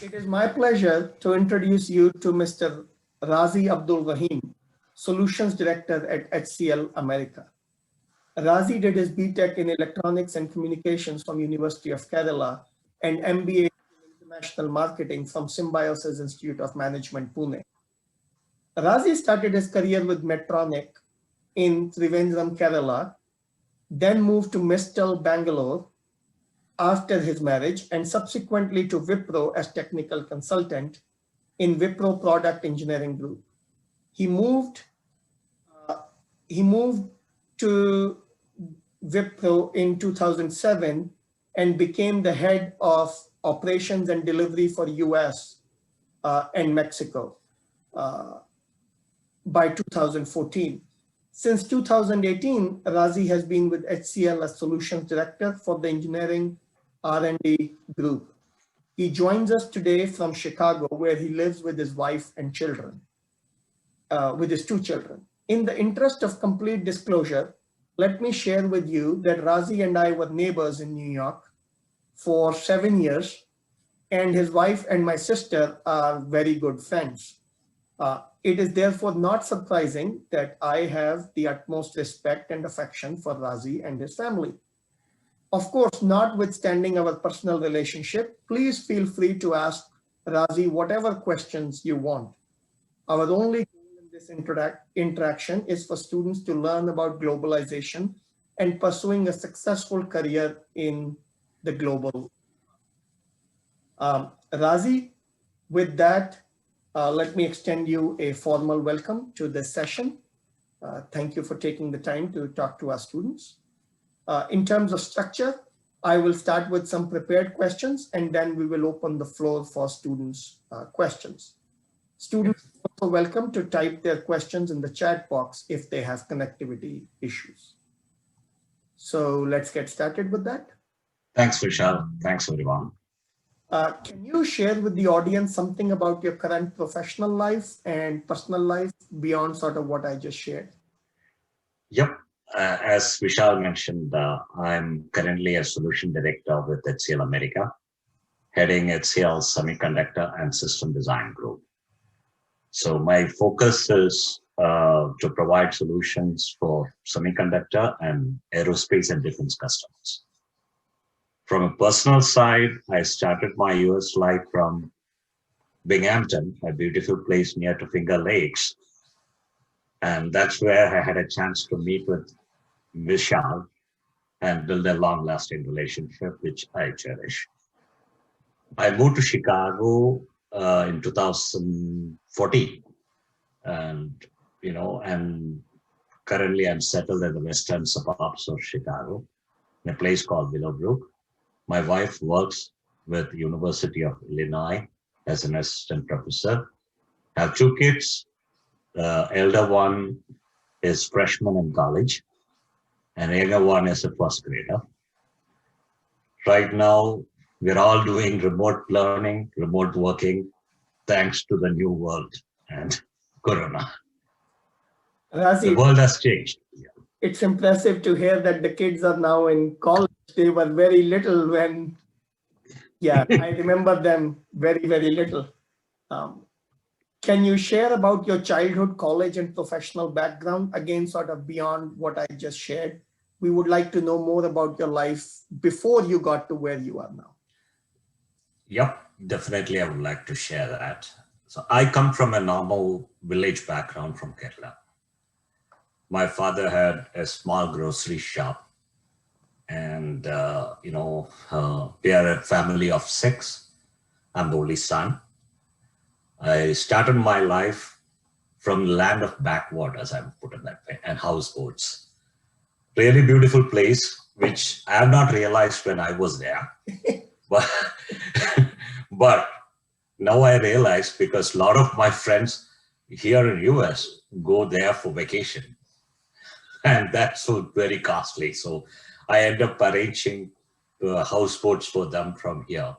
It is my pleasure to introduce you to Mr. Razi Abdul Rahim, Solutions Director at HCL America. Razi did his BTech in Electronics and Communications from University of Kerala and MBA in International Marketing from Symbiosis Institute of Management, Pune. Razi started his career with Medtronic in Trivandrum, Kerala, then moved to Mistel, Bangalore after his marriage, and subsequently to Wipro as technical consultant in Wipro Product Engineering Group. He moved to Wipro in 2007 and became the head of operations and delivery for US and Mexico by 2014. Since 2018, Razi has been with HCL as Solutions Director for the Engineering R&D Group. He joins us today from Chicago, where he lives with his wife and children, with his two children. In the interest of complete disclosure, let me share with you that Razi and I were neighbors in New York for 7 years, and his wife and my sister are very good friends. It is therefore not surprising that I have the utmost respect and affection for Razi and his family. Of course, notwithstanding our personal relationship, please feel free to ask Razi whatever questions you want. Our only goal in this interaction is for students to learn about globalization and pursuing a successful career in the global. Razi, with that, let me extend you a formal welcome to this session. Thank you for taking the time to talk to our students. In terms of structure, I will start with some prepared questions, and then we will open the floor for students' questions. Students are also welcome to type their questions in the chat box if they have connectivity issues. So let's get started with that. Thanks, Vishal. Thanks, everyone. Can you share with the audience something about your current professional life and personal life beyond sort of what I just shared? Yep. As Vishal mentioned, I'm currently a solution director with HCL America, heading HCL Semiconductor and System Design Group. So my focus is to provide solutions for semiconductor and aerospace and defense customers. From a personal side, I started my US life from Binghamton, a beautiful place near to Finger Lakes. And that's where I had a chance to meet with Vishal and build a long-lasting relationship, which I cherish. I moved to Chicago in 2014, and and currently I'm settled in the western suburbs of Chicago, in a place called Willowbrook. My wife works with University of Illinois as an assistant professor. I have two kids. The elder one is freshman in college, and the younger one is a first grader. Right now, we're all doing remote learning, remote working, thanks to the new world and Corona. Razi, the world has changed. It's impressive to hear that the kids are now in college. They were very little when, I remember them very, very little. Can you share about your childhood, college, and professional background? Again, sort of beyond what I just shared. We would like to know more about your life before you got to where you are now. Yep, definitely I would like to share that. So I come from a normal village background from Kerala. My father had a small grocery shop, and we are a family of 6. I'm the only son. I started my life from the land of backwaters, I would put it that way, and houseboats. Really beautiful place, which I have not realized when I was there. But now I realize, because a lot of my friends here in US go there for vacation, and that's so very costly. So I end up arranging houseboats for them from here.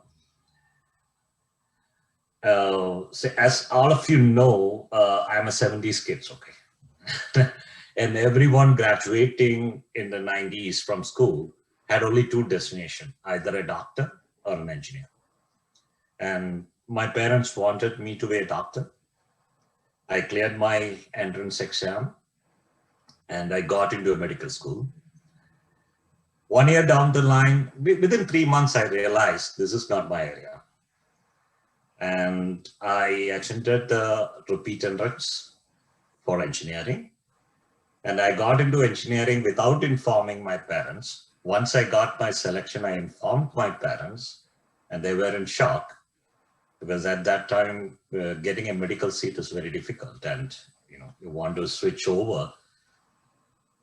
So as all of you know, I'm a 70s kid, okay? And everyone graduating in the 90s from school had only 2 destinations, either a doctor or an engineer. And my parents wanted me to be a doctor. I cleared my entrance exam and I got into a medical school. 1 year down the line, within 3 months, I realized this is not my area. And I attended the repeat entrance for engineering. And I got into engineering without informing my parents. Once I got my selection, I informed my parents and they were in shock because at that time, getting a medical seat is very difficult and you want to switch over.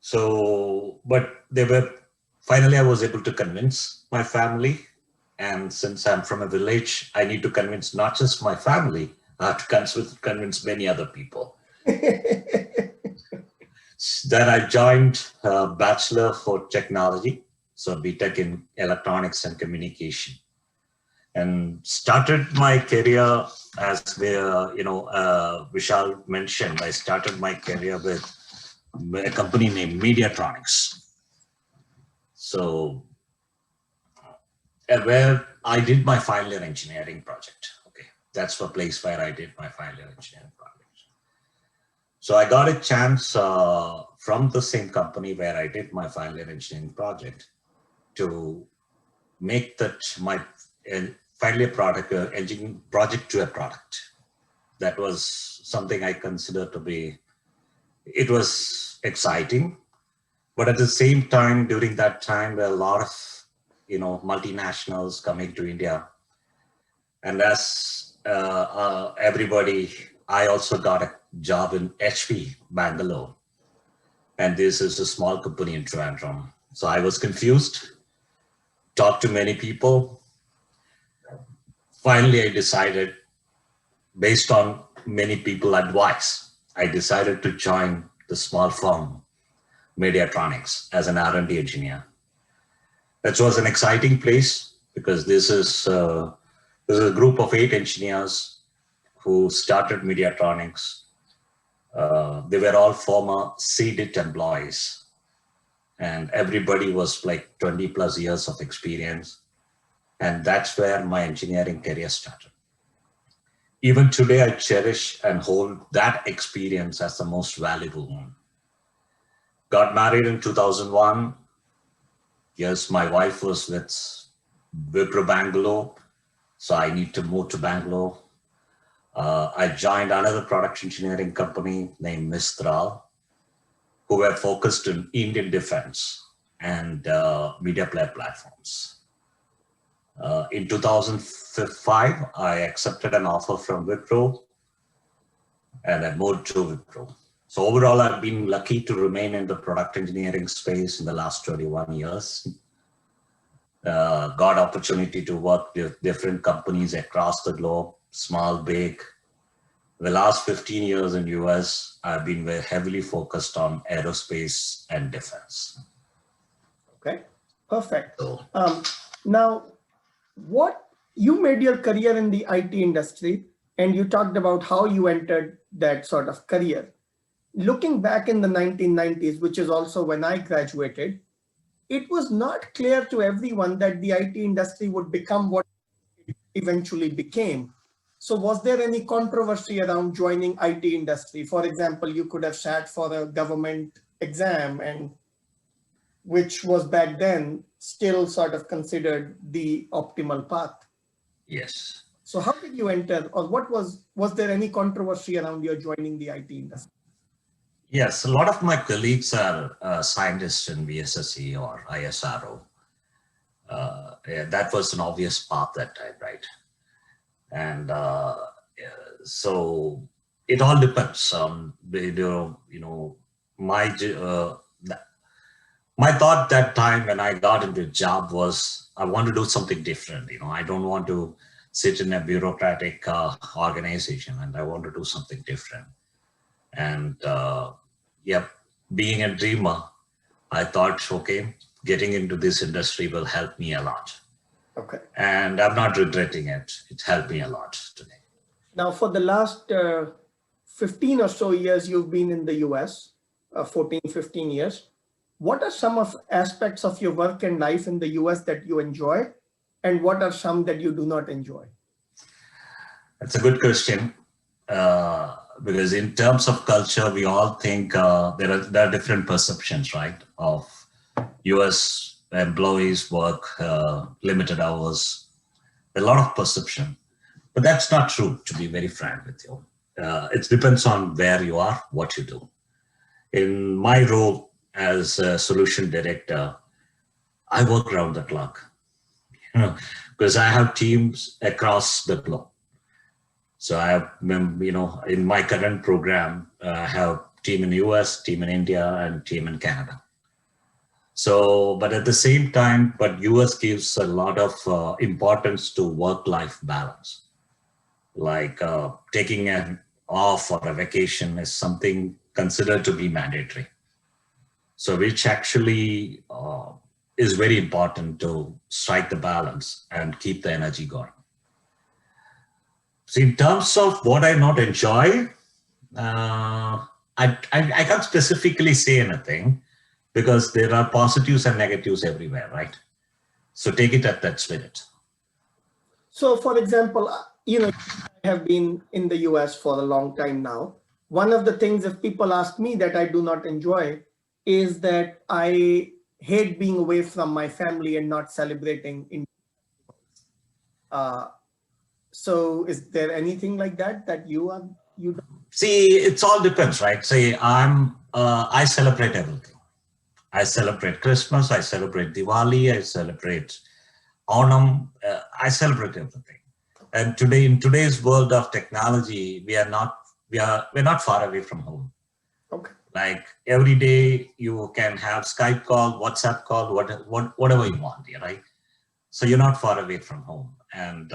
So, but finally I was able to convince my family. And since I'm from a village, I need to convince not just my family, I have to convince many other people. Then I joined Bachelor for Technology, so BTech in Electronics and Communication, and started my career as Vishal mentioned. I started my career with a company named Mediatronics. So where I did my final year engineering project. Okay, that's the place where I did my final year engineering project. So I got a chance from the same company where I did my final year engineering project to make that my final year engineering project to a product. That was something I consider to be, it was exciting, but at the same time, during that time, there were a lot of multinationals coming to India. And as everybody, I also got a job in HP, Bangalore. And this is a small company in Trivandrum. So I was confused, talked to many people. Finally, I decided, based on many people's advice, I decided to join the small firm, Mediatronics, as an R&D engineer. That was an exciting place because this is a group of 8 engineers who started Mediatronics. They were all former CDIT employees, and everybody was like 20 plus years of experience. And that's where my engineering career started. Even today, I cherish and hold that experience as the most valuable one. Got married in 2001. Yes, my wife was with Wipro Bangalore, so I need to move to Bangalore. I joined another product engineering company named Mistral, who were focused on Indian defense and media player platforms. In 2005, I accepted an offer from Wipro and I moved to Wipro. So overall, I've been lucky to remain in the product engineering space in the last 21 years. Got opportunity to work with different companies across the globe, small, big. The last 15 years in US, I've been very heavily focused on aerospace and defense. Okay, perfect. So, now, you made your career in the IT industry, and you talked about how you entered that sort of career. Looking back in the 1990s, which is also when I graduated, it was not clear to everyone that the IT industry would become what it eventually became. So was there any controversy around joining IT industry? For example, you could have sat for a government exam, and which was back then still sort of considered the optimal path. yes. So how did you enter, or was there any controversy around your joining the IT industry? Yes, a lot of my colleagues are scientists in VSSE or ISRO. That was an obvious path that time, right? And so it all depends on my thought that time when I got into the job was I want to do something different. I don't want to sit in a bureaucratic organization, and I want to do something different. And being a dreamer, I thought, okay, getting into this industry will help me a lot. Okay. And I'm not regretting it. It helped me a lot today. Now, for the last 15 or so years, you've been in the US, 14, 15 years. What are some of aspects of your work and life in the US that you enjoy? And what are some that you do not enjoy? That's a good question. Because in terms of culture, we all think there are different perceptions, right? Of US employees work limited hours, a lot of perception. But that's not true, to be very frank with you. It depends on where you are, what you do. In my role as a solution director, I work around the clock, because I have teams across the globe. So I have, in my current program, I have team in the US, team in India, and team in Canada. So, but at the same time, but US gives a lot of importance to work-life balance. Like taking an off or a vacation is something considered to be mandatory. So which actually is very important to strike the balance and keep the energy going. So in terms of what I not enjoy, I can't specifically say anything because there are positives and negatives everywhere, right? So take it at that spirit. So for example, I have been in the US for a long time now. One of the things, if people ask me, that I do not enjoy is that I hate being away from my family and not celebrating in so is there anything like that you don't? See, it's all depends, right? Say I celebrate everything. I celebrate Christmas, I celebrate Diwali, I celebrate Onam, I celebrate everything. And today, in today's world of technology, we're not far away from home. Okay. Like every day you can have Skype call, WhatsApp call, whatever you want, right? So you're not far away from home. And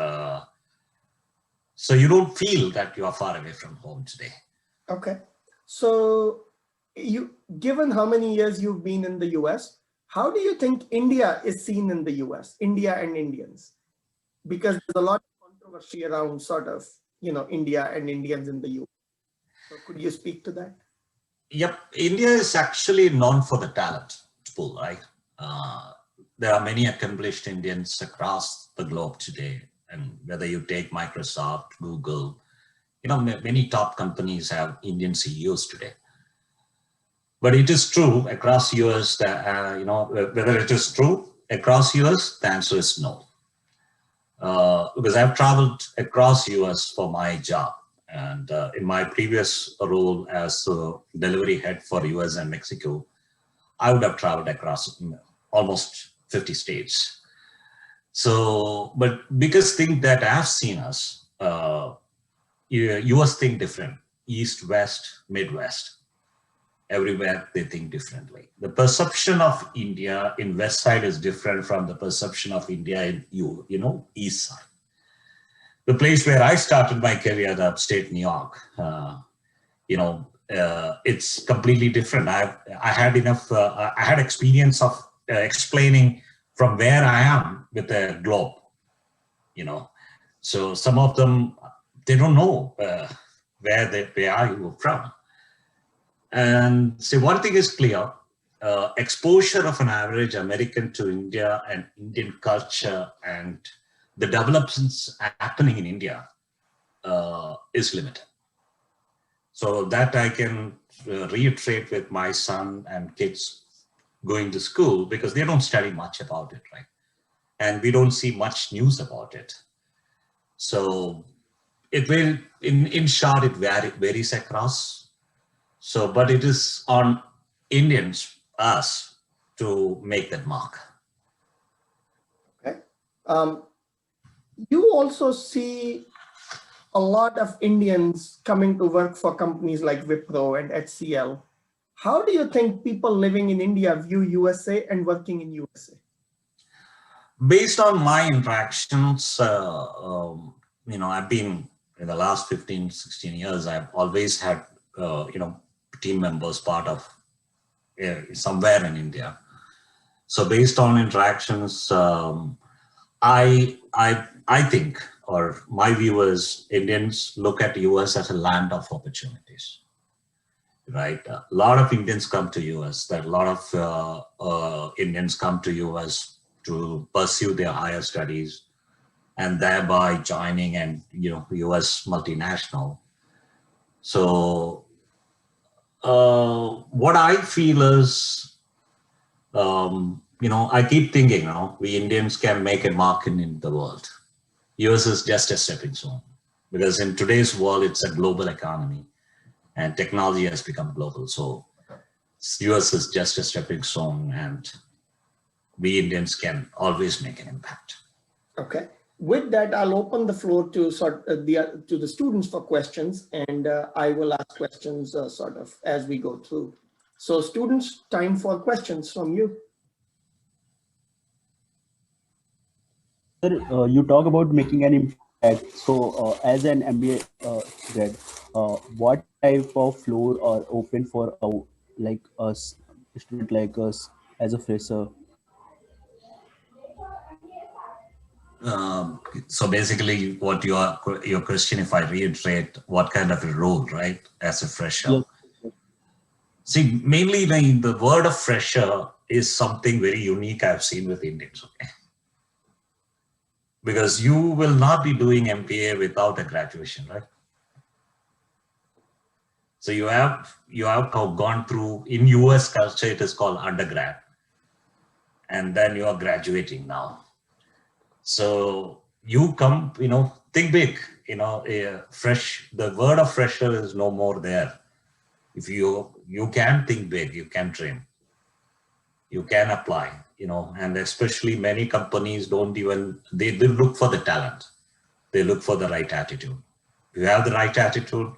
so you don't feel that you are far away from home today. Okay. So given how many years you've been in the US, how do you think India is seen in the US, India and Indians? Because there's a lot of controversy around sort of, India and Indians in the US. So could you speak to that? Yep. India is actually known for the talent pool, right? There are many accomplished Indians across the globe today. And whether you take Microsoft, Google, many top companies have Indian CEOs today. But it is true across US that, whether it is true across US, the answer is no. Because I've traveled across US for my job. And in my previous role as delivery head for US and Mexico, I would have traveled across almost 50 states. So, but biggest thing that I've seen us, US think different, East, West, Midwest, everywhere they think differently. The perception of India in West side is different from the perception of India in East side. The place where I started my career, the upstate New York, it's completely different. I had experience of explaining from where I am with the globe, So some of them, they don't know where are you from. And so one thing is clear, exposure of an average American to India and Indian culture and the developments happening in India is limited. So that I can reiterate with my son and kids going to school, because they don't study much about it, right? And we don't see much news about it. So it will, in short, it varies across. So, but it is on Indians, us, to make that mark. Okay. You also see a lot of Indians coming to work for companies like Wipro and HCL. How do you think people living in India view USA and working in USA? Based on my interactions, I've been in the last 15, 16 years, I've always had, team members part of somewhere in India. So based on interactions, I think, or my view is, Indians look at US as a land of opportunities. Right, a lot of Indians come to US. That a lot of Indians come to US to pursue their higher studies, and thereby joining an US multinational. So what I feel is, I keep thinking, we Indians can make a mark in the world. US is just a stepping stone, because in today's world, it's a global economy and technology has become global. So US is just a stepping stone, and we Indians can always make an impact. Okay. With that, I'll open the floor to to the students for questions, and I will ask questions sort of as we go through. So students, time for questions from you. Sir, you talk about making an impact. So, as an MBA grad, what type of floor are open for like us, student like us, as a fresher? So basically, what your question, if I reiterate, what kind of a role, right, as a fresher? Yes. See, mainly the word of fresher is something very unique I've seen with Indians, okay? Because you will not be doing MBA without a graduation, right? So you have gone through, in US culture, it is called undergrad, and then you are graduating now. So you come, think big, fresh. The word of fresher is no more there. If you can think big, you can dream, you can apply, and especially many companies they look for the talent. They look for the right attitude. If you have the right attitude,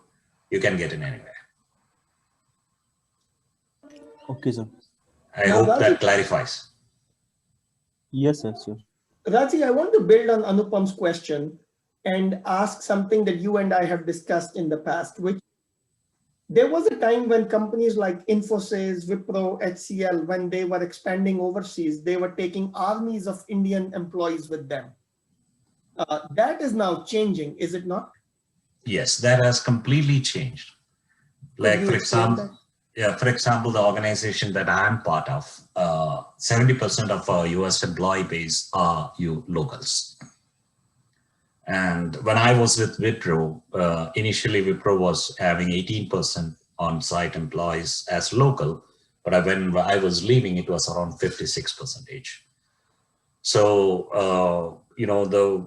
you can get in anywhere. Okay, sir. I hope that clarifies. Yes, sir. Sure. Razi, I want to build on Anupam's question and ask something that you and I have discussed in the past, which there was a time when companies like Infosys, Wipro, HCL, when they were expanding overseas, they were taking armies of Indian employees with them. That is now changing, is it not? Yes, that has completely changed. Like, for example, the organization that I'm part of, 70% of our US employee base are locals. And when I was with Wipro, initially Wipro was having 18% on-site employees as local, but when I was leaving, it was around 56%. So, the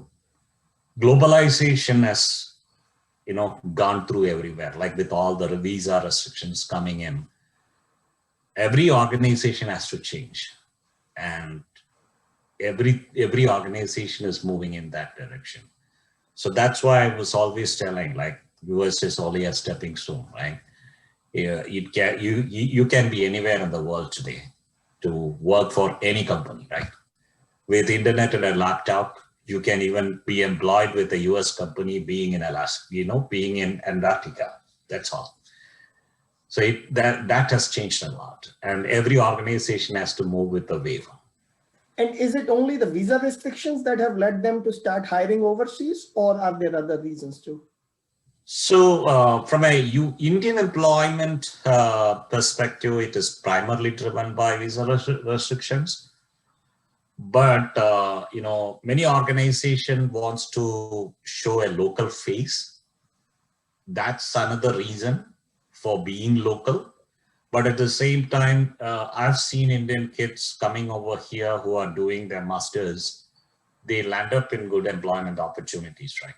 globalization has, gone through everywhere, like with all the visa restrictions coming in. Every organization has to change, and every organization is moving in that direction. So that's why I was always telling, like, US is only a stepping stone, right? You can be anywhere in the world today to work for any company, right? With internet and a laptop, you can even be employed with a US company being in Alaska, being in Antarctica. That's all. So that has changed a lot, and every organization has to move with the wave. And is it only the visa restrictions that have led them to start hiring overseas, or are there other reasons too? So from a Indian employment perspective, it is primarily driven by visa restrictions. But, many organizations wants to show a local face. That's another reason for being local. But at the same time, I've seen Indian kids coming over here who are doing their masters. They land up in good employment opportunities, right?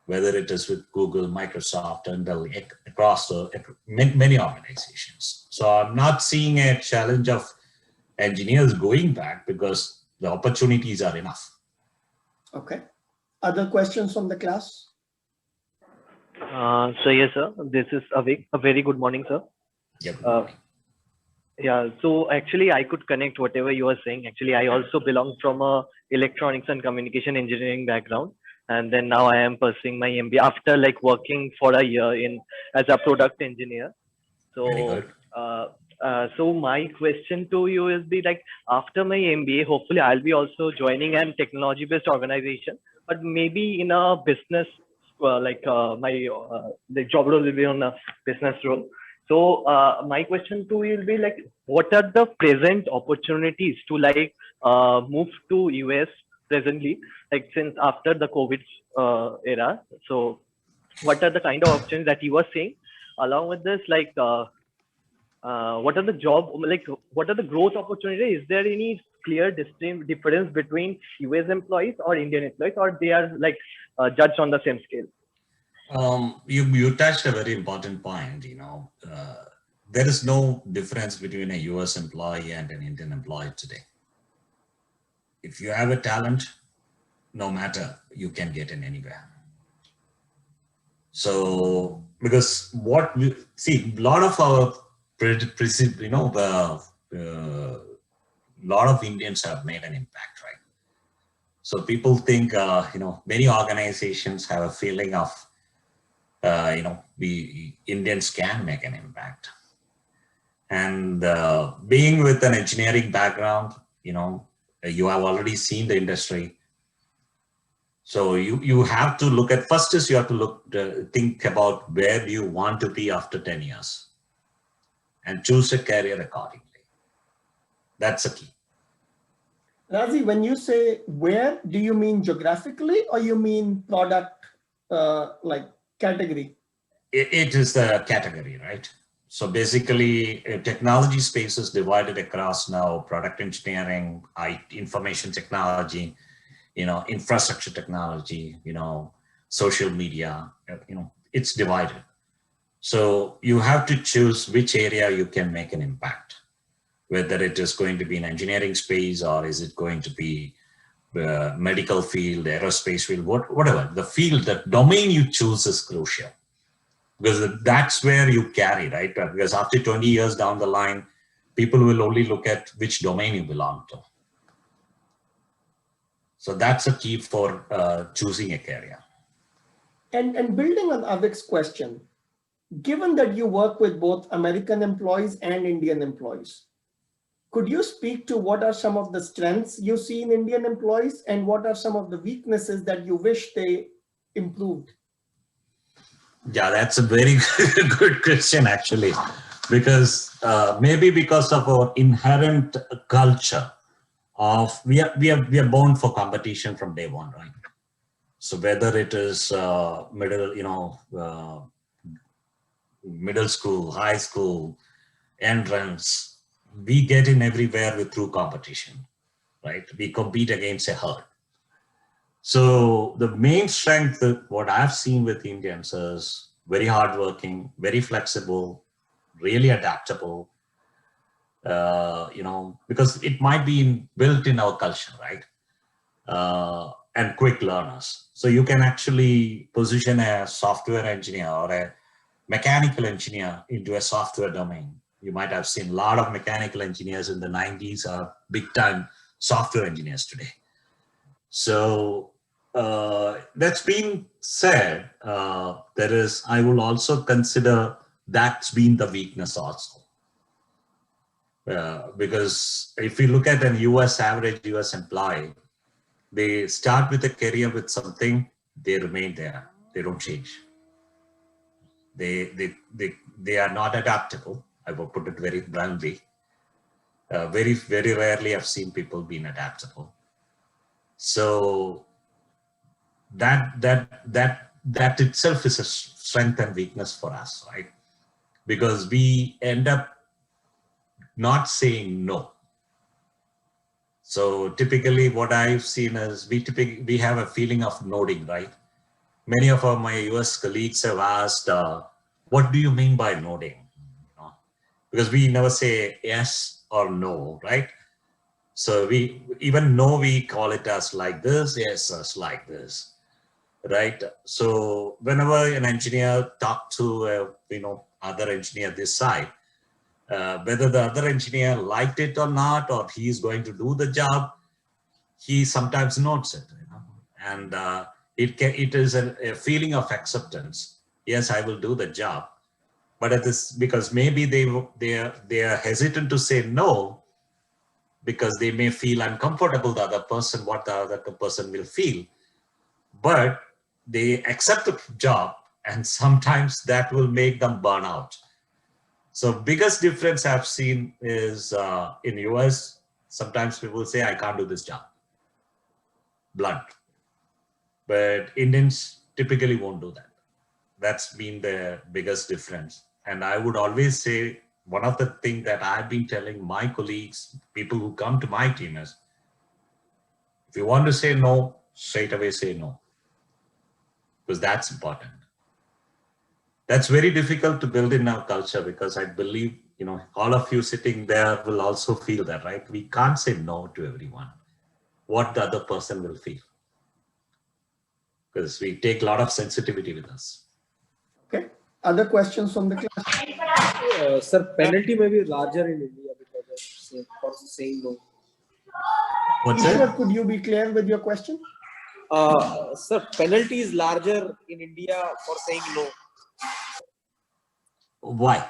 Whether it is with Google, Microsoft, and across many organizations. So I'm not seeing a challenge of engineers going back, because the opportunities are enough. Okay. Other questions from the class? So yes, sir. This is Avik. A very good morning, sir. Yep. Yeah. So actually, I could connect whatever you are saying. Actually, I also belong from a electronics and communication engineering background, and then now I am pursuing my MBA after like working for a year as a product engineer. So Very good. So my question to you is like, after my MBA, hopefully I'll be also joining an technology-based organization, but maybe in a business, the job role will be on a business role. So my question to you will be like, what are the present opportunities to like move to US presently, like since after the COVID era. So what are the kind of options that you were seeing? Along with this, like what are the what are the growth opportunities? Is there any clear distinct difference between US employees or Indian employees, or they are like judged on the same scale? You touched a very important point. There is no difference between a US employee and an Indian employee today. If you have a talent, no matter, you can get in anywhere. So, because what we see, a lot of our, lot of Indians have made an impact, right? So people think, many organizations have a feeling of, we Indians can make an impact. And being with an engineering background, you have already seen the industry. So you have to look at, first is you have to think about where do you want to be after 10 years and choose a career accordingly. That's the key. Razi, when you say where, do you mean geographically or you mean product like category? It is the category, right? So basically, technology space is divided across now product engineering, information technology, infrastructure technology, social media, it's divided. So you have to choose which area you can make an impact, whether it is going to be an engineering space or is it going to be the medical field, aerospace field, whatever. The field, the domain you choose is crucial because that's where you carry, right? Because after 20 years down the line, people will only look at which domain you belong to. So that's a key for choosing a career. And building on Avik's question, given that you work with both American employees and Indian employees, could you speak to what are some of the strengths you see in Indian employees and what are some of the weaknesses that you wish they improved? Yeah, that's a very good question, actually, because maybe because of our inherent culture of we are born for competition from day one, right? So whether it is middle school, high school, entrance, we get in everywhere with through competition, right? We compete against a herd. So the main strength that what I've seen with Indians is very hardworking, very flexible, really adaptable, because it might be built in our culture, right? And quick learners. So you can actually position a software engineer or a mechanical engineer into a software domain. You might have seen a lot of mechanical engineers in the 90s are big time software engineers today. So that's being said, I will also consider that's been the weakness also. Because if you look at an average US employee, they start with a career with something, they remain there, they don't change. They are not adaptable. I will put it very bluntly. Very, very rarely I've seen people being adaptable. So that itself is a strength and weakness for us, right? Because we end up not saying no. So typically what I've seen is we have a feeling of nodding, right? Many of my US colleagues have asked, what do you mean by nodding? Because we never say yes or no, right? So we call it as like this, yes, as like this, right? So whenever an engineer talks to other engineer this side, whether the other engineer liked it or not, or he's going to do the job, he sometimes notes it, and it is a feeling of acceptance. Yes, I will do the job, but because maybe they are hesitant to say no, because they may feel uncomfortable what the other person will feel, but they accept the job, and sometimes that will make them burn out. So biggest difference I've seen is in US, sometimes people say, I can't do this job. blunt. But Indians typically won't do that. That's been the biggest difference. And I would always say, one of the things that I've been telling my colleagues, people who come to my team is, if you want to say no, straight away say no. Because that's important. That's very difficult to build in our culture, because I believe, all of you sitting there will also feel that, right? We can't say no to everyone. What the other person will feel. Because we take a lot of sensitivity with us. Okay. Other questions from the class? Sir, penalty may be larger in India because of saying no. What's that? Could you be clear with your question? Sir, penalty is larger in India for saying no. Why?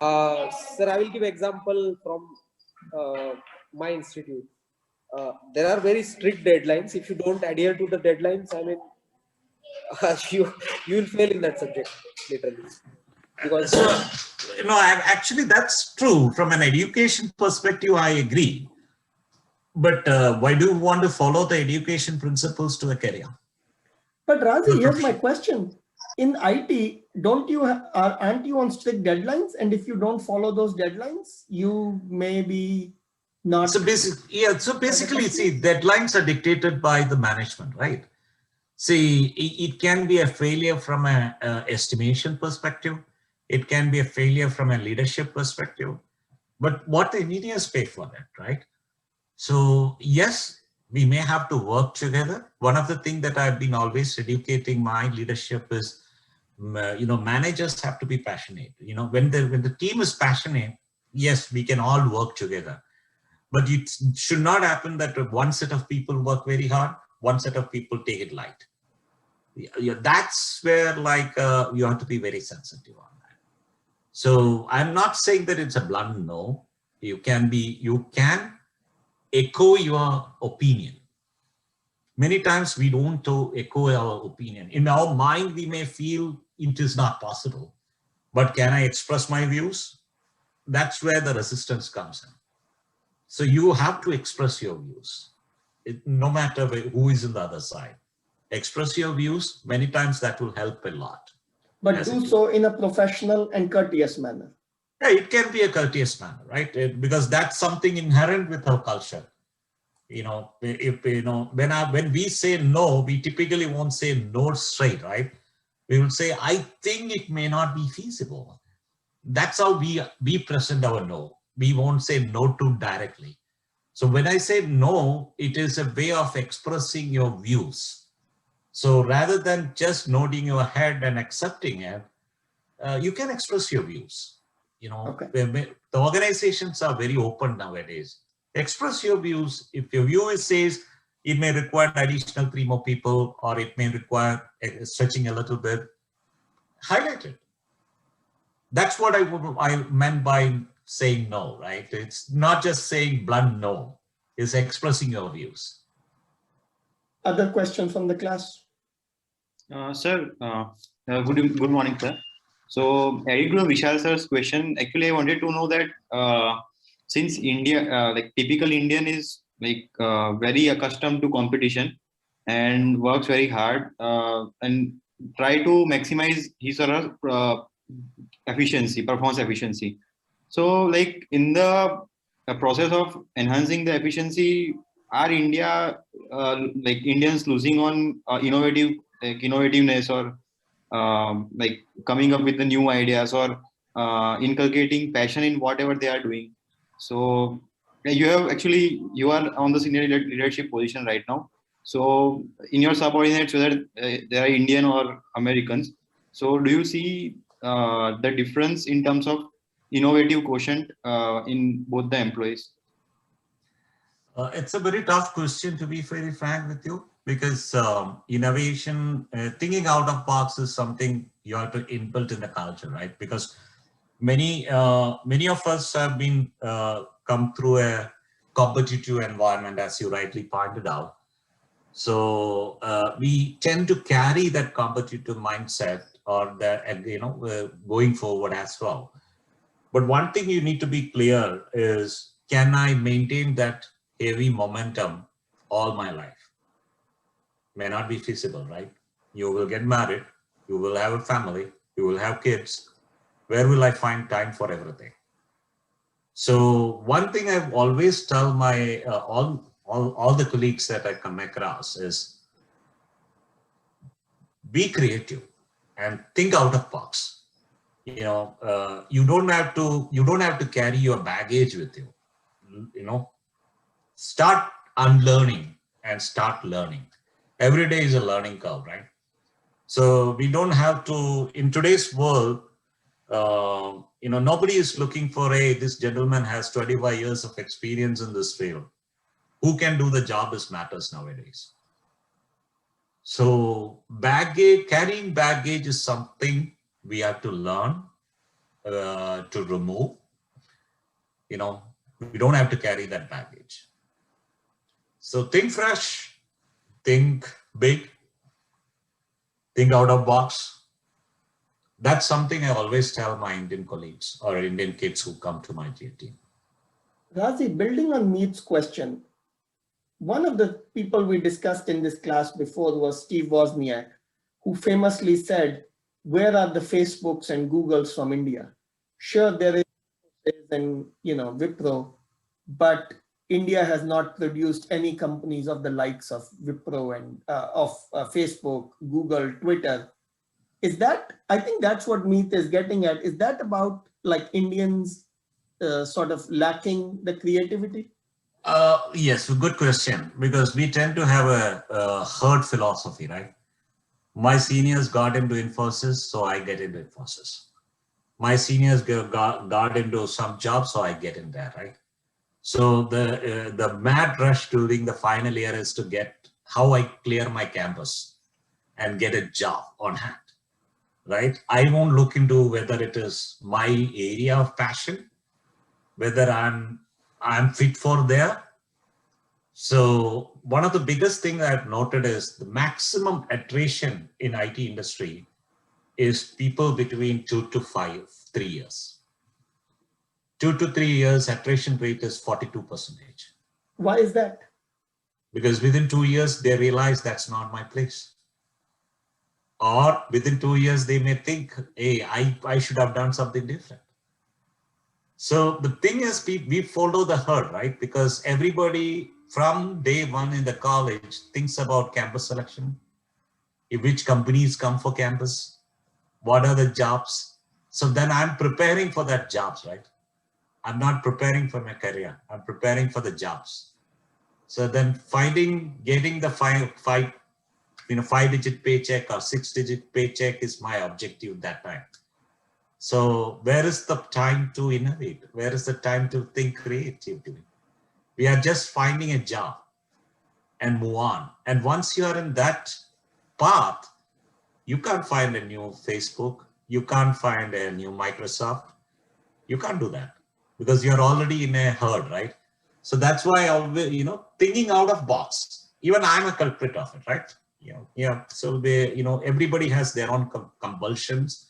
Sir, I will give example from my institute. There are very strict deadlines. If you don't adhere to the deadlines, I mean, you will fail in that subject, literally. Because actually that's true. From an education perspective, I agree. But why do you want to follow the education principles to a career? But Razi, here's my question. In IT, aren't you on strict deadlines? And if you don't follow those deadlines, you may be not. So basically, see, deadlines are dictated by the management, right? See, it can be a failure from an estimation perspective. It can be a failure from a leadership perspective. But what the engineers pay for that, right? So yes, we may have to work together. One of the things that I've been always educating my leadership is, managers have to be passionate. When the team is passionate, yes, we can all work together. But it should not happen that one set of people work very hard, one set of people take it light. That's where you have to be very sensitive on that. So I'm not saying that it's a blunt no. You can echo your opinion. Many times we don't echo our opinion. In our mind, we may feel it is not possible. But can I express my views? That's where the resistance comes in. So you have to express your views, no matter who is on the other side. Express your views. Many times that will help a lot. But do so in a professional and courteous manner. Yeah, it can be a courteous manner, right? Because that's something inherent with our culture. When we say no, we typically won't say no straight, right? We will say, I think it may not be feasible. That's how we present our no. We won't say no too directly. So when I say no, it is a way of expressing your views. So rather than just nodding your head and accepting it, you can express your views. Okay. The organizations are very open nowadays. Express your views. If your view says it may require additional 3 more people, or it may require stretching a little bit, highlight it. That's what I meant by saying no, right? It's not just saying blunt no. It's expressing your views. Other questions from the class? Sir, good morning, sir. So, adding to Vishal sir's question, actually, I wanted to know that since India, typical Indian is very accustomed to competition and works very hard and try to maximize his or her performance efficiency. So, in the process of enhancing the efficiency, are Indians losing on innovativeness or coming up with the new ideas or inculcating passion in whatever they are doing? So you are on the senior leadership position right now. So in your subordinates, whether they are Indian or Americans, so do you see the difference in terms of innovative quotient in both the employees? It's a very tough question, to be very frank with you, because innovation, thinking out of box is something you have to inbuilt in the culture, right? Because many of us have been come through a competitive environment, as you rightly pointed out. So we tend to carry that competitive mindset or going forward as well. But one thing you need to be clear is, can I maintain that heavy momentum all my life. May not be feasible, right? You will get married, you will have a family, you will have kids. Where will I find time for everything? So one thing I've always tell my all the colleagues that I come across is be creative and think out of box. You don't have to carry your baggage with you. Start unlearning and start learning. Every day is a learning curve, right? So we don't have to, in today's world, nobody is looking for this gentleman has 25 years of experience in this field. Who can do the job is matters nowadays. So carrying baggage is something we have to learn to remove. We don't have to carry that baggage. So think fresh, think big, think out of box. That's something I always tell my Indian colleagues or Indian kids who come to my team. Razi, building on Meet's question, one of the people we discussed in this class before was Steve Wozniak, who famously said, where are the Facebooks and Googles from India? Sure, there is and Wipro, but India has not produced any companies of the likes of Wipro and of Facebook, Google, Twitter. Is that, I think that's what Meet is getting at. Is that about like Indians sort of lacking the creativity? Yes, good question, because we tend to have a herd philosophy, right? My seniors got into Infosys, so I get into Infosys. My seniors got into some job, so I get in there, right? So the mad rush during the final year is to get how I clear my campus and get a job on hand, right? I won't look into whether it is my area of passion, whether I'm fit for there. So one of the biggest things I've noted is the maximum attrition in IT industry is people between 2 to 3 years. 2 to 3 years attrition rate is 42%. Why is that? Because within 2 years, they realize that's not my place. Or within 2 years, they may think, hey, I should have done something different. So the thing is, we follow the herd, right? Because everybody from day one in the college thinks about campus selection, which companies come for campus, what are the jobs. So then I'm preparing for that jobs, right? I'm not preparing for my career. I'm preparing for the jobs. So then getting the five-digit paycheck or 6-digit paycheck is my objective that time. So where is the time to innovate? Where is the time to think creatively? We are just finding a job and move on. And once you are in that path, you can't find a new Facebook. You can't find a new Microsoft. You can't do that because you're already in a herd, right? So that's why I always, thinking out of box. Even I'm a culprit of it, right? So everybody has their own compulsions.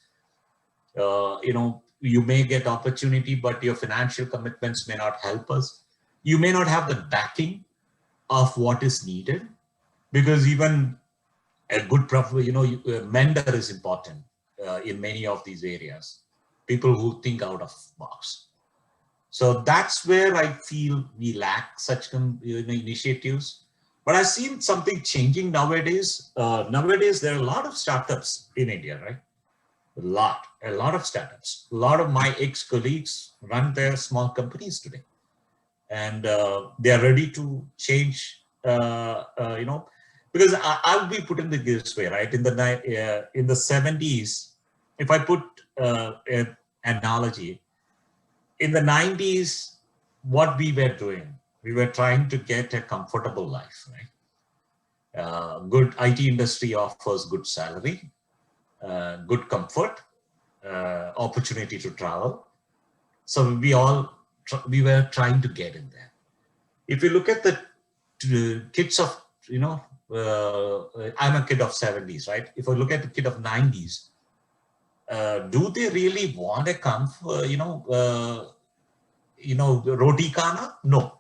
You may get opportunity, but your financial commitments may not help us. You may not have the backing of what is needed, because even a good mentor is important in many of these areas. People who think out of box. So that's where I feel we lack such initiatives. But I've seen something changing nowadays. Nowadays, there are a lot of startups in India, right? A lot of startups. A lot of my ex-colleagues run their small companies today. And they are ready to change, because I'll be put in this way, right? In the 70s, if I put an analogy, in the 90s, what we were doing, we were trying to get a comfortable life, right? Good IT industry offers good salary, good comfort, opportunity to travel. So we were trying to get in there. If you look at the kids of, I'm a kid of 70s, right? If I look at the kid of 90s, do they really want to come for, roti kana? No.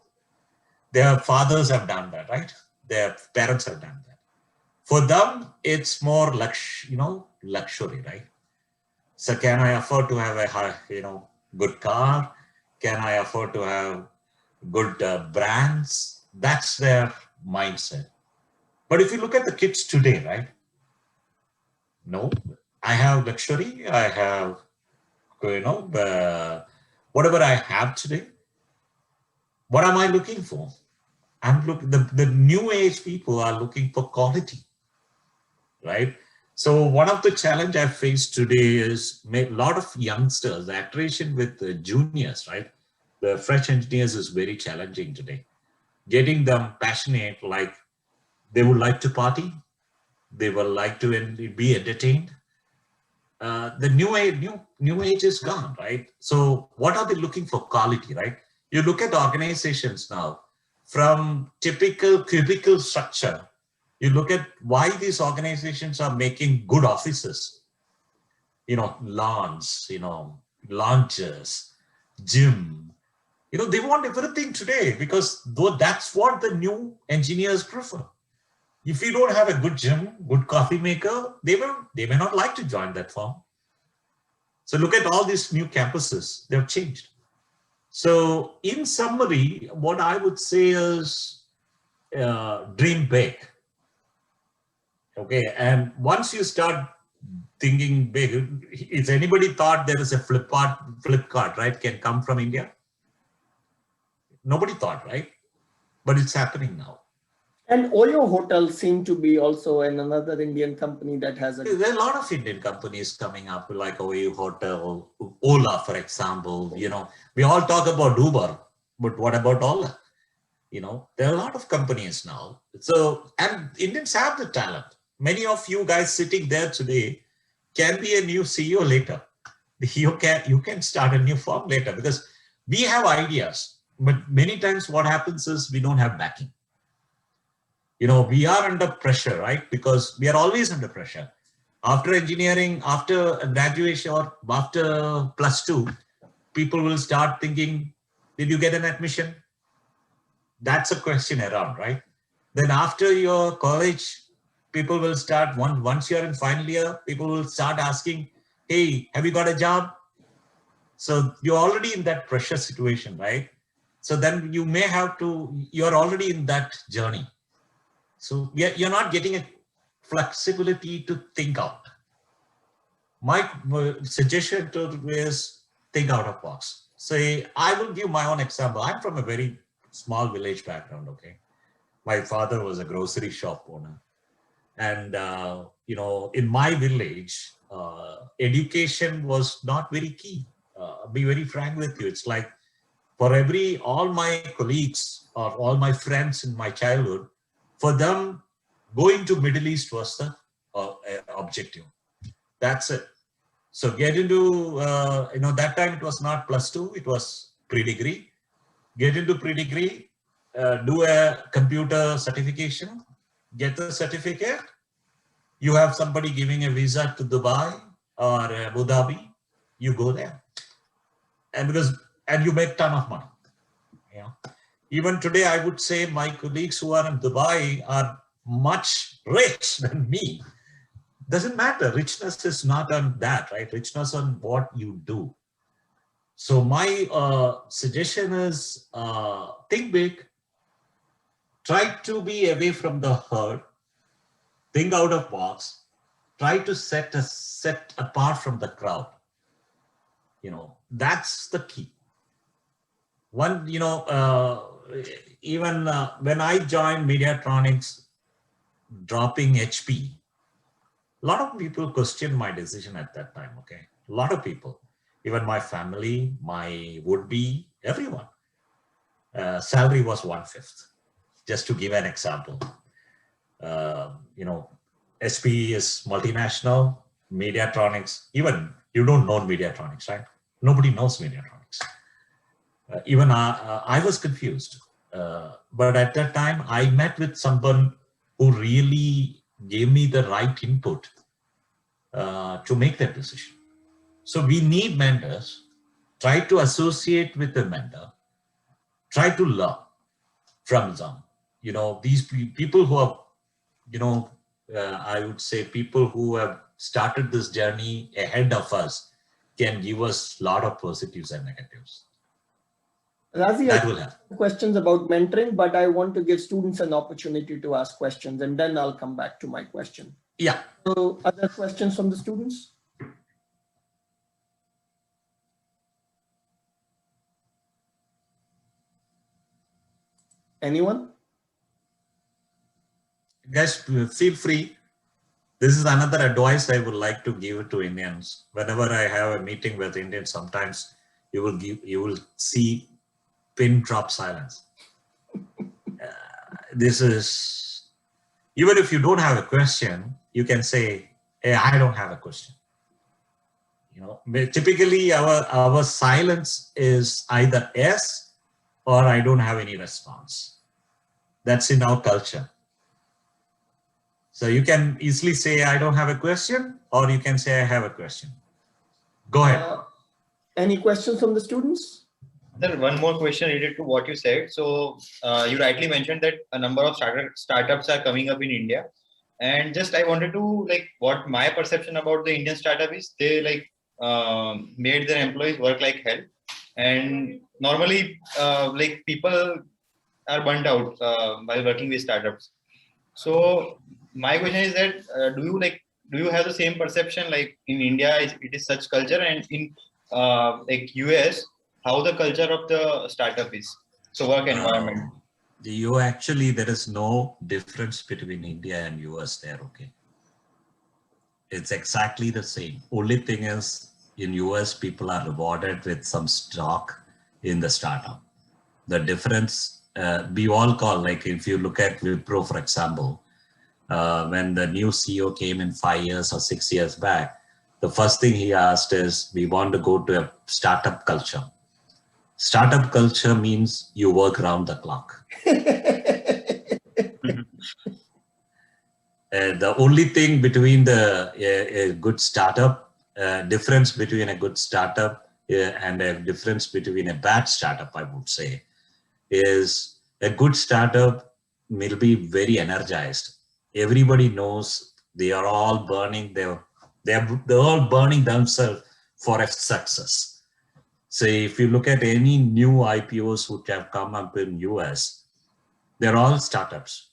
Their fathers have done that, right? Their parents have done that. For them, it's more luxury, right? So can I afford to have a good car? Can I afford to have good brands? That's their mindset. But if you look at the kids today, right? No, I have luxury. I have, whatever I have today. What am I looking for? I'm looking. The new age people are looking for quality, right? So one of the challenge I face today is a lot of youngsters, the attrition with the juniors, right? The fresh engineers is very challenging today. Getting them passionate, like they would like to party, they would like to be entertained. The new age is gone, right? So what are they looking for? Quality, right? You look at organizations now, from typical cubicle structure, you look at why these organizations are making good offices, lawns, lounges, gym, they want everything today because that's what the new engineers prefer. If you don't have a good gym, good coffee maker, they may not like to join that firm. So look at all these new campuses, they've changed. So in summary, what I would say is dream big. Okay, and once you start thinking big, is anybody thought there is a Flipkart, right, can come from India? Nobody thought, right? But it's happening now. And Oyo Hotel seemed to be also another Indian company that has a... There are a lot of Indian companies coming up, like Oyo Hotel, Ola, for example. We all talk about Uber, but what about Ola? There are a lot of companies now. So, and Indians have the talent. Many of you guys sitting there today can be a new CEO later. You can start a new firm later because we have ideas, but many times what happens is we don't have backing. We are under pressure, right? Because we are always under pressure. After engineering, after graduation or after +2, people will start thinking, did you get an admission? That's a question around, right? Then after your college, people will start, once you're in final year, people will start asking, hey, have you got a job? So you're already in that pressure situation, right? So then you may have to, you're already in that journey. So you're not getting a flexibility to think out. My suggestion is think out of box. Say, I will give my own example. I'm from a very small village background, okay? My father was a grocery shop owner. And, in my village, education was not very key. I'll be very frank with you. It's like for all my colleagues or all my friends in my childhood, for them, going to Middle East was the objective. That's it. So get into, that time it was not +2, it was pre-degree. Get into pre-degree, do a computer certification, get the certificate. You have somebody giving a visa to Dubai or Abu Dhabi, you go there. And you make a ton of money. Even today, I would say my colleagues who are in Dubai are much rich than me. Doesn't matter. Richness is not on that, right? Richness on what you do. So my suggestion is think big, try to be away from the herd, think out of box, try to set apart from the crowd. That's the key. Even when I joined Mediatronics, dropping HP, a lot of people questioned my decision at that time, okay? A lot of people, even my family, my would-be, everyone. Salary was 1/5, just to give an example. SP is multinational, Mediatronics, even you don't know Mediatronics, right? Nobody knows Mediatronics. Even I was confused. But at that time, I met with someone who really gave me the right input to make that decision. So we need mentors. Try to associate with a mentor. Try to learn from them. these people who have, I would say people who have started this journey ahead of us can give us a lot of positives and negatives. Razi, That I will help. have questions about mentoring, but I want to give students an opportunity to ask questions, and then I'll come back to my question. Yeah. So other questions from the students? Anyone? Guys, feel free. This is another advice I would like to give to Indians. Whenever I have a meeting with Indians, sometimes you will see pin drop silence. This is, even if you don't have a question, you can say, hey, I don't have a question. Typically our silence is either yes or I don't have any response. That's in our culture. So you can easily say, I don't have a question, or you can say, I have a question. Go ahead. Any questions from the students? There one more question related to what you said. So you rightly mentioned that a number of startups are coming up in India. And just I wanted to what my perception about the Indian startup is, they made their employees work like hell. And normally people are burnt out while working with startups. So my question is that do you have the same perception like in India it is such culture, and in US how the culture of the startup is, so work environment? There is no difference between India and US there. Okay, it's exactly the same. Only thing is in US people are rewarded with some stock in the startup. The difference, we all call, like if you look at Wipro, for example, when the new CEO came in 5 years or 6 years back, the first thing he asked is, we want to go to a startup culture. Startup culture means you work around the clock. The only thing between a good startup, difference between a good startup and a difference between a bad startup, I would say, is a good startup will be very energized. Everybody knows they are all burning, they're all burning themselves for a success. So if you look at any new IPOs which have come up in US, they're all startups.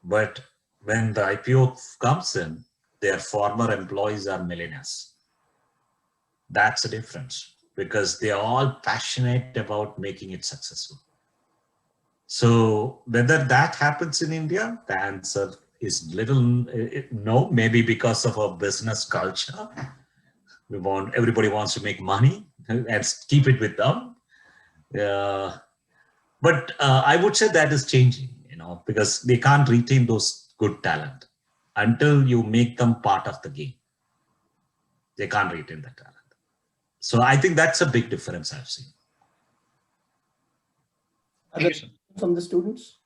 But when the IPO comes in, their former employees are millionaires. That's the difference, because they're all passionate about making it successful. So whether that happens in India, the answer is no, maybe because of our business culture. Everybody wants to make money and keep it with them. But I would say that is changing, because they can't retain those good talent until you make them part of the game. They can't retain that talent. So I think that's a big difference I've seen. Thank you, sir. From the students?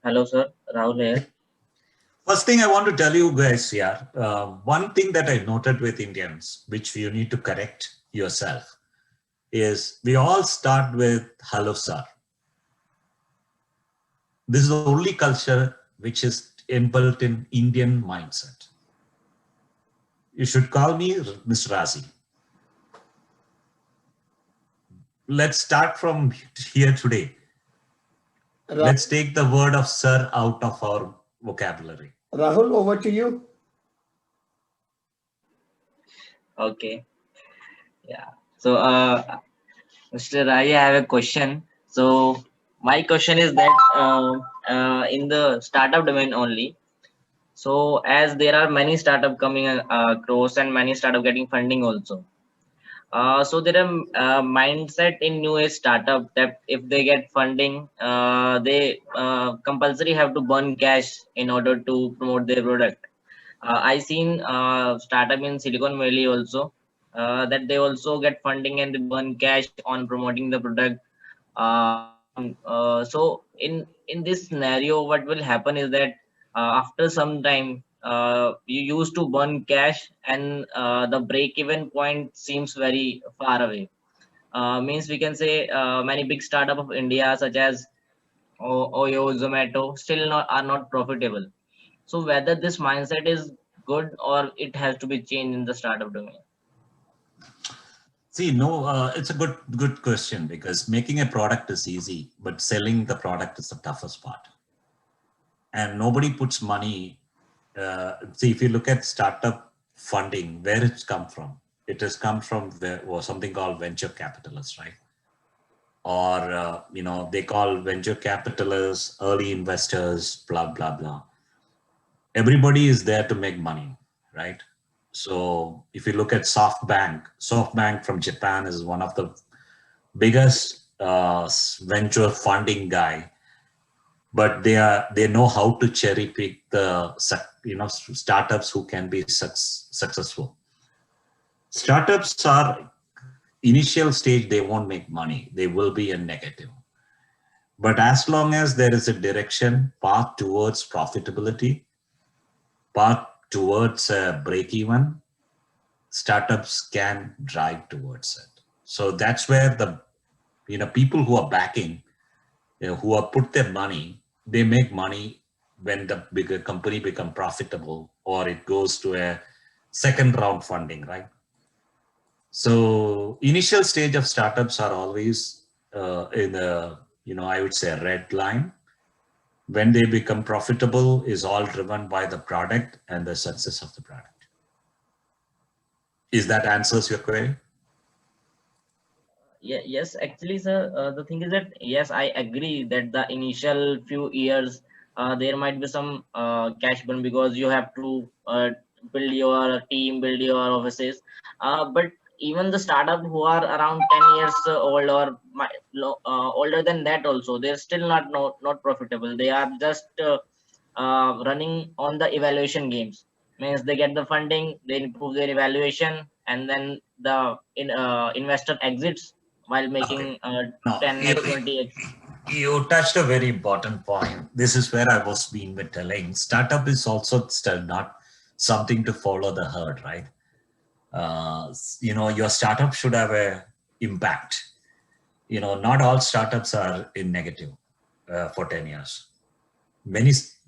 Hello, sir. Rahul here. First thing I want to tell you guys here, one thing that I noted with Indians, which you need to correct yourself, is we all start with hello, sir. This is the only culture which is inbuilt in Indian mindset. You should call me Mr. Razi. Let's start from here today. Let's take the word of sir out of our vocabulary. Rahul, over to you. Okay. Yeah. So, Mr. Razi, I have a question. So, my question is that in the startup domain only, so as there are many startup coming across and many startup getting funding also. So there are mindset in new age startup that if they get funding, they compulsory have to burn cash in order to promote their product. I seen startup in Silicon Valley also that they also get funding and they burn cash on promoting the product. So in this scenario, what will happen is that after some time, you used to burn cash and the break even point seems very far away. means we can say many big startup of India such as Oyo, Zomato still are not profitable. So whether this mindset is good or it has to be changed in the startup domain. See, no, it's a good question, because making a product is easy, but selling the product is the toughest part. And nobody puts money. See, if you look at startup funding, where it's come from, it has come from something called venture capitalists, right? Or they call venture capitalists early investors, blah blah blah. Everybody is there to make money, right? So if you look at SoftBank from Japan is one of the biggest venture funding guy, but they know how to cherry pick the startups who can be successful. Startups are initial stage, they won't make money, they will be a negative. But as long as there is a direction, path towards profitability, path towards a break even, startups can drive towards it. So that's where the people who are backing, who have put their money, they make money when the bigger company become profitable, or it goes to a second round funding, right? So initial stage of startups are always in the I would say a red line. When they become profitable is all driven by the product and the success of the product. Is that answers your query? Yeah, yes, actually, sir, the thing is that yes, I agree that the initial few years there might be some cash burn because you have to build your team, build your offices. But even the startup who are around 10 years old or older than that also, they're still not profitable. They are just running on the evaluation games. Means they get the funding, they improve their evaluation, and then the investor exits while Okay. making No, 10x, 20x. you touched a very important point. This is where I was being telling. Startup is also still not something to follow the herd, right? Your startup should have a impact. Not all startups are in negative for 10 years.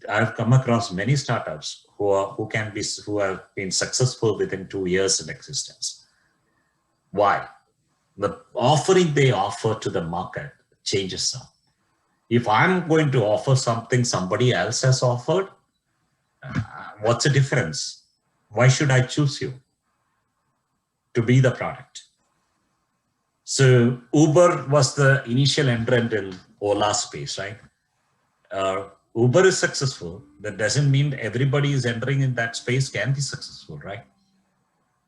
I've come across many startups who have been successful within 2 years of existence. Why? The offering they offer to the market changes them. If I'm going to offer something somebody else has offered, what's the difference? Why should I choose you to be the product? So Uber was the initial entrant in Ola space, right? Uber is successful. That doesn't mean everybody is entering in that space can be successful, right?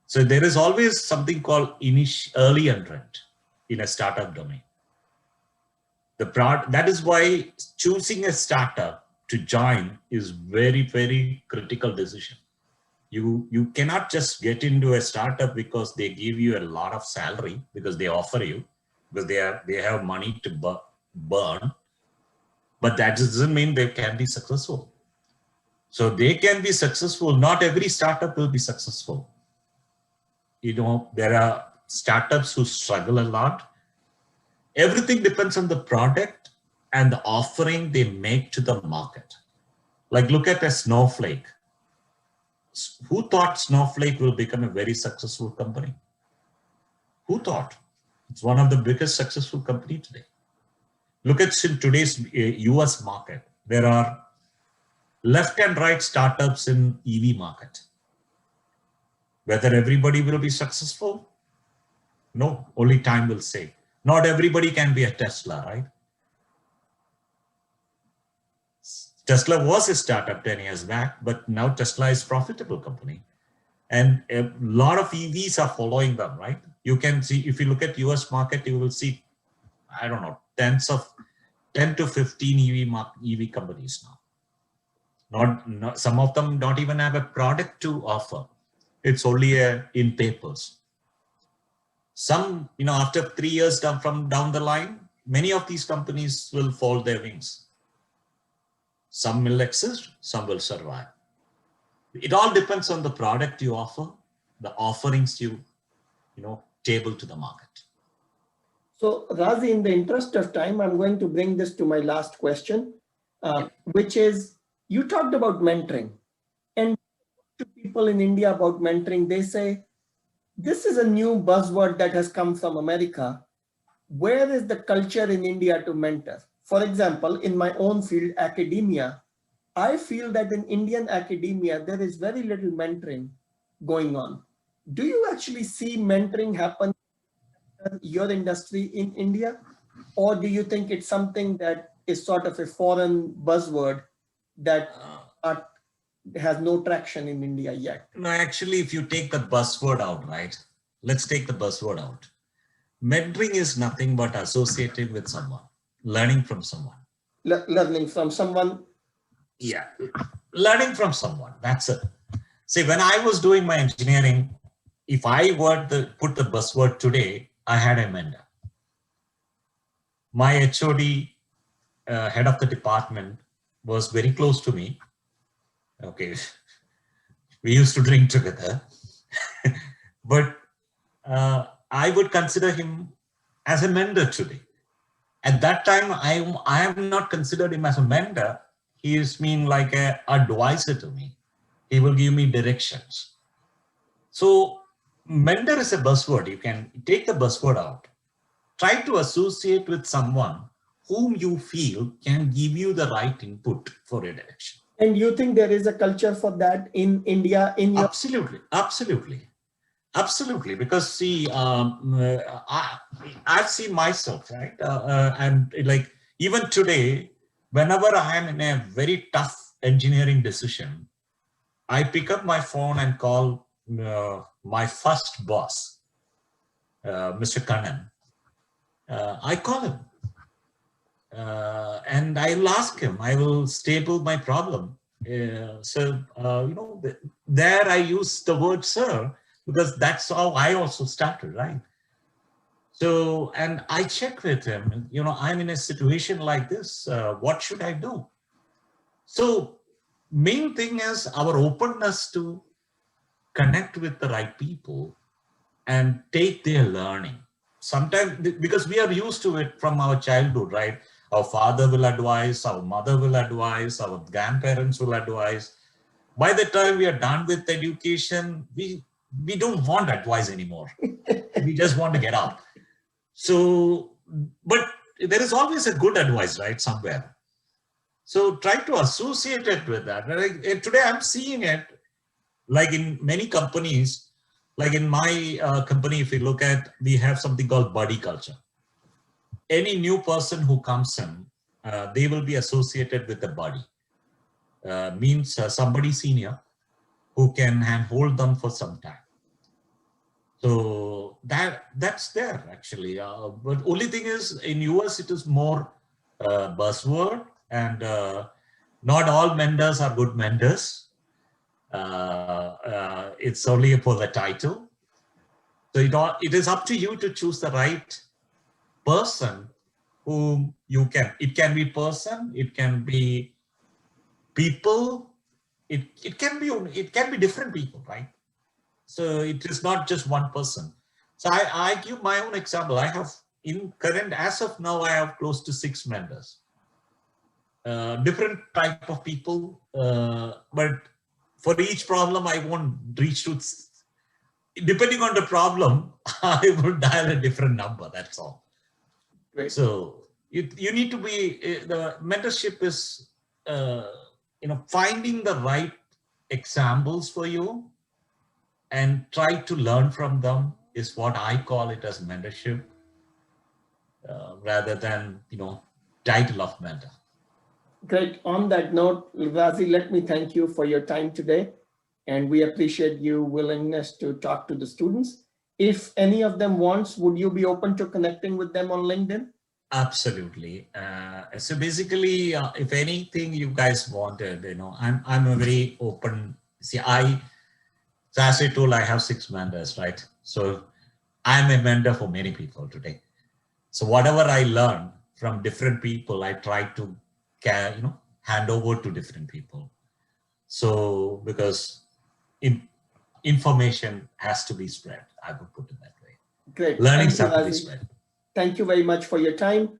So there is always something called early entrant in a startup domain. That is why choosing a startup to join is very, very critical decision. You cannot just get into a startup because they give you a lot of salary, because they offer you, because they have money to burn, but that doesn't mean they can be successful. So they can be successful. Not every startup will be successful. There are startups who struggle a lot. Everything depends on the product and the offering they make to the market. Like look at a Snowflake. Who thought Snowflake will become a very successful company? Who thought? It's one of the biggest successful company today. Look at today's US market. There are left and right startups in EV market. Whether everybody will be successful? No, only time will say. Not everybody can be a Tesla, right? Tesla was a startup 10 years back, but now Tesla is a profitable company. And a lot of EVs are following them, right? You can see, if you look at US market, you will see, I don't know, 10 to 15 EV companies now. Not some of them don't even have a product to offer. It's only in papers. Some, after 3 years down the line, many of these companies will fold their wings. Some will exist, some will survive. It all depends on the product you offer, the offerings you table to the market. So Razi, in the interest of time, I'm going to bring this to my last question, which is, you talked about mentoring, and to people in India about mentoring, they say, this is a new buzzword that has come from America. Where is the culture in India to mentor? For example, in my own field, academia, I feel that in Indian academia, there is very little mentoring going on. Do you actually see mentoring happen in your industry in India? Or do you think it's something that is sort of a foreign buzzword that has no traction in India yet? No, actually, if you take the buzzword out, right? Let's take the buzzword out. Mentoring is nothing but associating with someone, learning from someone. Learning from someone. Yeah, learning from someone. That's it. See, when I was doing my engineering, if I were to put the buzzword today, I had a mentor. My HOD, head of the department, was very close to me. Okay, we used to drink together, but I would consider him as a mentor today. At that time, I have not considered him as a mentor. He is mean like an advisor to me. He will give me directions. So mentor is a buzzword. You can take the buzzword out. Try to associate with someone whom you feel can give you the right input for a direction. And you think there is a culture for that in India? In your Absolutely, absolutely. Absolutely, because see, I've seen myself, right? And like even today, whenever I am in a very tough engineering decision, I pick up my phone and call my first boss, Mr. Kannan. I call him and I will ask him, I will stable my problem. There I use the word sir, because that's how I also started, right? So, and I check with him, I'm in a situation like this, what should I do? So main thing is our openness to connect with the right people and take their learning. Sometimes, because we are used to it from our childhood, right? Our father will advise, our mother will advise, our grandparents will advise. By the time we are done with education, we don't want advice anymore. We just want to get out. So, but there is always a good advice, right? Somewhere. So try to associate it with that. Today I'm seeing it like in many companies, like in my company, if you look at, we have something called buddy culture. Any new person who comes in, they will be associated with a buddy. Means somebody senior who can handhold them for some time. So that's there actually. But only thing is in US, it is more buzzword, and not all mentors are good mentors. It's only for the title. So it is up to you to choose the right person whom you can. It can be person, it can be people, it can be different people, right? So it is not just one person. So I give my own example. I have as of now, I have close to 6 mentors. Different type of people, but for each problem, I won't reach to, depending on the problem, I will dial a different number, that's all. Great. So you need to be, the mentorship is, finding the right examples for you and try to learn from them is what I call it as mentorship, rather than, title of mentor. Great. On that note, Razi, let me thank you for your time today. And we appreciate your willingness to talk to the students. If any of them wants, would you be open to connecting with them on LinkedIn? Absolutely. So basically, if anything you guys wanted, I'm a very open. See, so as I told, I have 6 mentors, right? So I'm a mentor for many people today. So whatever I learn from different people, I try to, hand over to different people. So because information has to be spread, I would put it that way. Great. Learnings have to be spread. Thank you very much for your time.